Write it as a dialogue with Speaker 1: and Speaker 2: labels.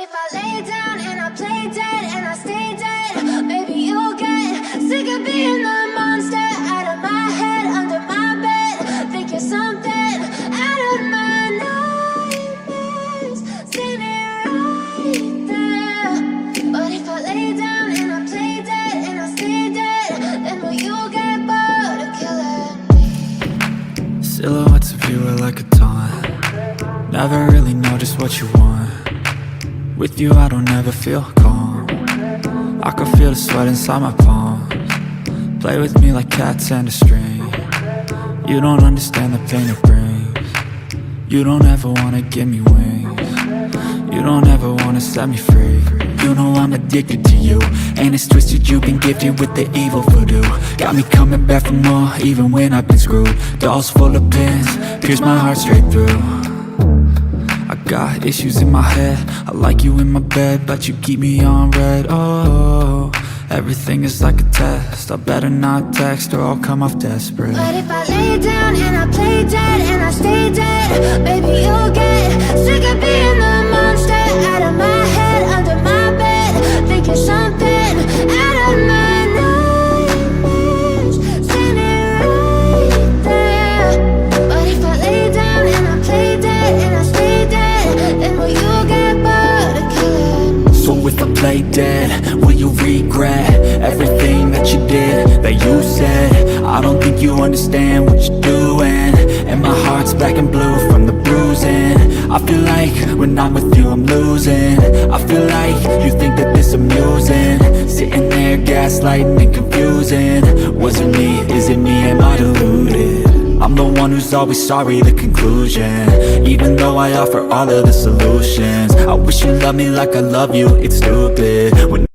Speaker 1: if I lay down and I play dead and I stay dead, maybe you'll get sick of being the monster out of my head, under my bed. Think you're something out of my nightmares, standing right there. But if I lay down and I play dead and I stay dead, then will you get bored of killing me?
Speaker 2: Silhouettes of you are like a taunt. Never really know just what you want. With you I don't ever feel calm. I can feel the sweat inside my palms. Play with me like cats and a string. You don't understand the pain it brings. You don't ever wanna give me wings. You don't ever wanna set me free. You know I'm addicted to you, and it's twisted, you've been gifted with the evil voodoo. Got me coming back for more, even when I've been screwed. Dolls full of pins, pierce my heart straight through. I got issues in my head, I like you in my bed, but you keep me on red. Oh, everything is like a test, I better not text or I'll come off desperate.
Speaker 1: But if I lay down and I play dead and I stay dead, maybe you'll get sick of being the monster out of my head, under my bed. Think you're something out of my nightmares, standing right there. But if I lay down and I play dead and I stay dead, then will you get bored of killing me?
Speaker 2: So if I play dead, will you regret everything that you did, that you said? I don't think you understand what you're doing, and my heart's black and blue from the bruising. I feel like when I'm with you I'm losing. I feel like you think that this amusing, sitting there gaslighting and confusing. Was it me? Is it me? Am I deluded? I'm the one who's always sorry, the conclusion. Even though I offer all of the solutions, I wish you loved me like I love you, it's stupid when